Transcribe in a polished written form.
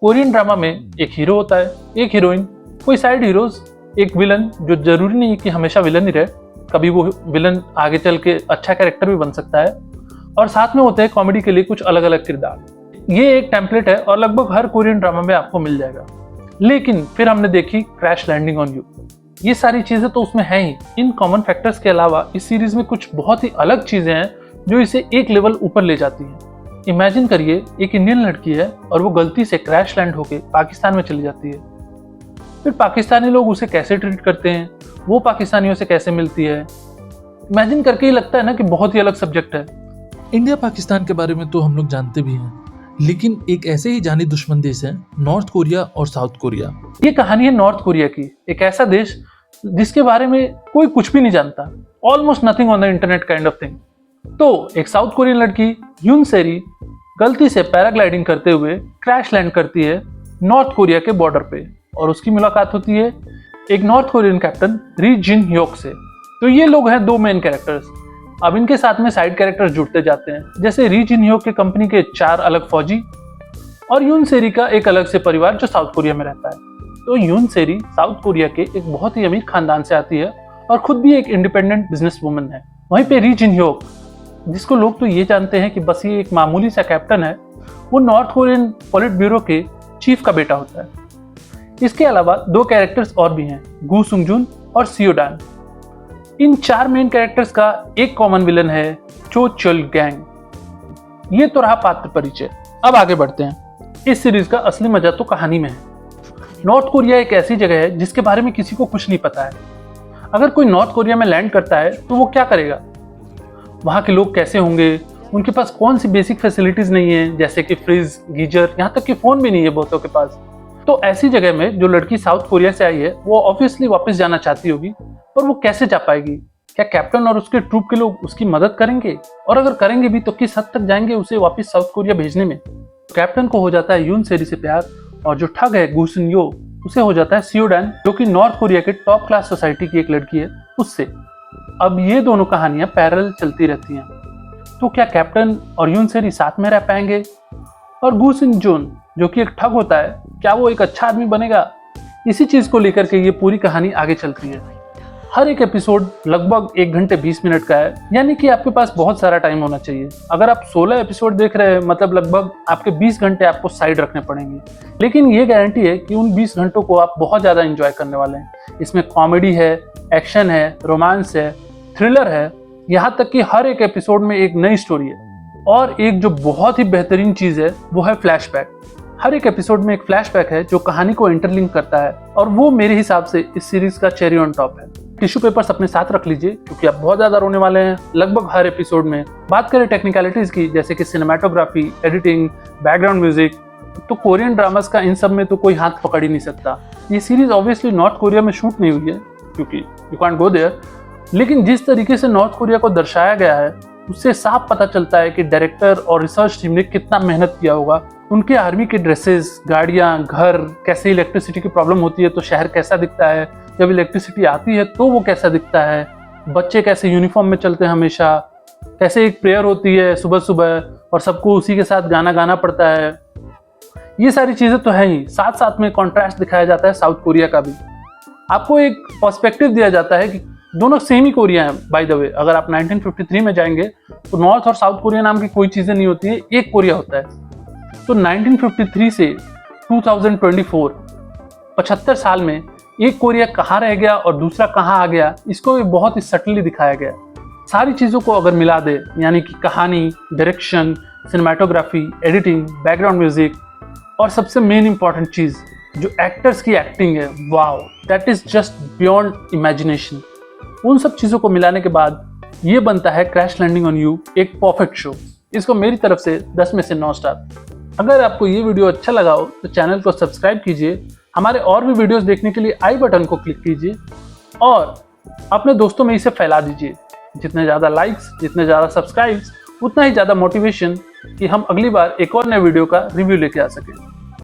Korean drama में एक hero होता है, एक हीरोइन, कोई साइड हीरोज, एक विलन जो जरूरी नहीं है कि हमेशा विलन ही रहे, कभी वो विलन आगे चल के अच्छा कैरेक्टर भी बन सकता है, और साथ में होते हैं कॉमेडी के लिए कुछ अलग अलग किरदार। ये एक टेम्पलेट है और लगभग हर कोरियन ड्रामा में आपको मिल जाएगा। लेकिन फिर हमने देखी क्रैश लैंडिंग ऑन यू। ये सारी चीजें तो उसमें हैं ही। इन कॉमन फैक्टर्स के अलावा इस सीरीज में कुछ बहुत ही अलग चीजें हैं जो इसे एक लेवल ऊपर ले जाती हैं। इमेजिन करिए, एक इंडियन लड़की है और वो गलती से क्रैश लैंड होके पाकिस्तान में चली जाती है। फिर पाकिस्तानी लोग उसे कैसे ट्रीट करते हैं, वो पाकिस्तानियों से कैसे मिलती है। इमेजिन करके ही लगता है ना कि बहुत ही अलग सब्जेक्ट है। इंडिया पाकिस्तान के बारे में तो हम लोग जानते भी हैं, लेकिन एक ऐसे ही जानी दुश्मन देश है नॉर्थ कोरिया और साउथ कोरिया। ये कहानी है नॉर्थ कोरिया की, एक ऐसा देश जिसके बारे में कोई कुछ भी नहीं जानता, almost nothing on the internet kind of thing. तो एक साउथ कोरियन लड़की यून सेरी गलती से पैराग्लाइडिंग करते हुए क्रैश लैंड करती है नॉर्थ कोरिया के बॉर्डर पे, और उसकी मुलाकात होती है एक नॉर्थ कोरियन कैप्टन री जिन ह्योक से। तो ये लोग हैं दो मेन कैरेक्टर्स। अब इनके साथ में साइड कैरेक्टर्स जुड़ते जाते हैं, जैसे री जिन ह्योक के कंपनी के 4 अलग फौजी और यून सेरी का एक अलग से परिवार जो साउथ कोरिया में रहता है। तो यून सेरी साउथ कोरिया के एक बहुत ही अमीर खानदान से आती है और खुद भी एक इंडिपेंडेंट बिजनेस वुमन है। वहीं पे री जिन ह्योक, जिसको लोग तो ये जानते हैं कि बस ये एक मामूली सा कैप्टन है, वो नॉर्थ कोरियन पॉलिट ब्यूरो के चीफ का बेटा होता है। इसके अलावा 2 कैरेक्टर्स और भी हैं, गू सुंग जुन और सियोडान। इन 4 मेन कैरेक्टर्स का एक कॉमन विलन है चो चुल गैंग। ये तो रहा पात्र परिचय। अब आगे बढ़ते हैं। इस सीरीज का असली मजा तो कहानी में है। नॉर्थ कोरिया एक ऐसी जगह है जिसके बारे में किसी को कुछ नहीं पता है। अगर कोई नॉर्थ कोरिया में लैंड करता है तो वो क्या करेगा, वहाँ के लोग कैसे होंगे, उनके पास कौन सी बेसिक फैसिलिटीज नहीं है, जैसे कि फ्रिज, गीजर, यहाँ तक कि फोन भी नहीं है बहुतों के पास। तो ऐसी जगह में जो लड़की साउथ कोरिया से आई है वो ऑब्वियसली वापस जाना चाहती होगी, पर वो कैसे जा पाएगी? क्या कैप्टन और उसके ट्रूप के लोग उसकी मदद करेंगे? और अगर करेंगे भी तो किस हद तक जाएंगे उसे वापस साउथ कोरिया भेजने में? कैप्टन को हो जाता है यून सेरी से प्यार, और जो ठग है गू सुन यो, उसे हो जाता है सियोडान, जो कि नॉर्थ कोरिया के टॉप क्लास सोसाइटी की एक लड़की है, उससे। अब ये दोनों कहानियां पैरेलल चलती रहती हैं। तो क्या कैप्टन और यून सेरी साथ में रह पाएंगे? और गू सिन जोन, जो कि एक ठग होता है, क्या वो एक अच्छा आदमी बनेगा? इसी चीज को लेकर के ये पूरी कहानी आगे चलती है। हर एक एपिसोड लगभग 1 घंटे 20 मिनट का है, यानी कि आपके पास बहुत सारा टाइम होना चाहिए। अगर आप 16 एपिसोड देख रहे हैं, मतलब लगभग आपके 20 घंटे आपको साइड रखने पड़ेंगे। लेकिन ये गारंटी है कि उन 20 घंटों को आप बहुत ज्यादा एंजॉय करने वाले हैं। इसमें कॉमेडी है, एक्शन है, रोमांस है, थ्रिलर है, यहाँ तक कि हर एक एपिसोड में एक नई स्टोरी है। और एक जो बहुत ही बेहतरीन चीज है वो है फ्लैशबैक। हर एक एपिसोड में एक फ्लैशबैक है जो कहानी को इंटरलिंक करता है, और वो मेरे हिसाब से इस सीरीज का चेरी ऑन टॉप है। टिश्यू पेपर्स अपने साथ रख लीजिए, क्योंकि आप बहुत ज्यादा रोने वाले हैं लगभग हर एपिसोड में। बात करें टेक्निकलिटीज की, जैसे कि सिनेमाटोग्राफी, एडिटिंग, बैकग्राउंड म्यूजिक, तो कोरियन ड्रामास का इन सब में तो कोई हाथ पकड़ ही नहीं सकता। ये सीरीज ऑब्वियसली नॉर्थ कोरिया में शूट नहीं हुई है, क्योंकि यू कांट गो देयर, लेकिन जिस तरीके से नॉर्थ कोरिया को दर्शाया गया है उससे साफ पता चलता है कि डायरेक्टर और रिसर्च टीम ने कितना मेहनत किया होगा। उनके आर्मी के ड्रेसेस, गाड़ियां, घर, कैसे इलेक्ट्रिसिटी की प्रॉब्लम होती है तो शहर कैसा दिखता है, जब इलेक्ट्रिसिटी आती है तो वो कैसा दिखता है, बच्चे कैसे यूनिफॉर्म में चलते हैं हमेशा, कैसे एक प्रेयर होती है सुबह सुबह और सबको उसी के साथ गाना गाना पड़ता है। ये सारी चीजें तो है ही, साथ साथ में कॉन्ट्रास्ट दिखाया जाता है साउथ कोरिया का भी। आपको एक पर्सपेक्टिव दिया जाता है कि दोनों सेम ही कोरिया हैं। बाय द वे, अगर आप 1953 में जाएंगे तो नॉर्थ और साउथ कोरिया नाम की कोई चीजें नहीं होती है, एक कोरिया होता है। तो 1953 से 2024, 75 साल में एक कोरिया कहाँ रह गया और दूसरा कहाँ आ गया, इसको भी बहुत ही सटली दिखाया गया। सारी चीजों को अगर मिला दे, यानी कि कहानी, direction, cinematography, editing, background music, और सबसे मेन इंपॉर्टेंट चीज जो एक्टर्स की एक्टिंग है, wow, that is just beyond imagination. उन सब चीजों को मिलाने के बाद ये बनता है क्रैश लैंडिंग ऑन यू एक परफेक्ट शो। इसको मेरी तरफ से 10 में से 9 स्टार। अगर आपको ये वीडियो अच्छा लगा हो तो चैनल को सब्सक्राइब कीजिए, हमारे और भी वीडियोस देखने के लिए आई बटन को क्लिक कीजिए और अपने दोस्तों में इसे फैला दीजिए। जितने ज़्यादा लाइक्स, जितने ज़्यादा सब्सक्राइब्स, उतना ही ज़्यादा मोटिवेशन कि हम अगली बार एक और नए वीडियो का रिव्यू लेके आ सकें।